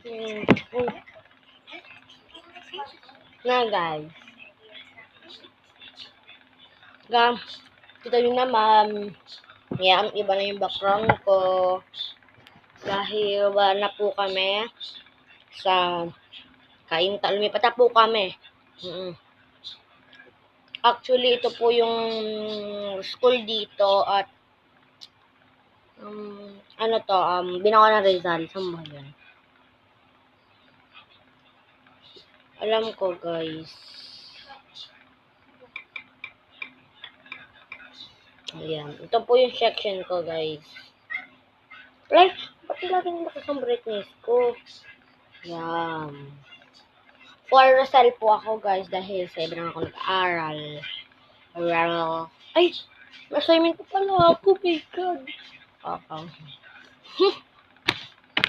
Uy. Na guys. Kita nyo naman. Yan, iba na yung background ko. Dahil wala na po kami sa kainta. Lumipat na po kami. Actually, ito po yung school dito at ano to, Binawa ng Rizal. Saan ba yan? Alam ko, guys. Ayan. Ito po yung section ko, guys. Like, ba't laging lakas ang brightness ko? Ayan. For Rizal po ako, guys, dahil sa iba lang ako nag-aaral. Ay! Assignment ko pala ako, my God. Okay.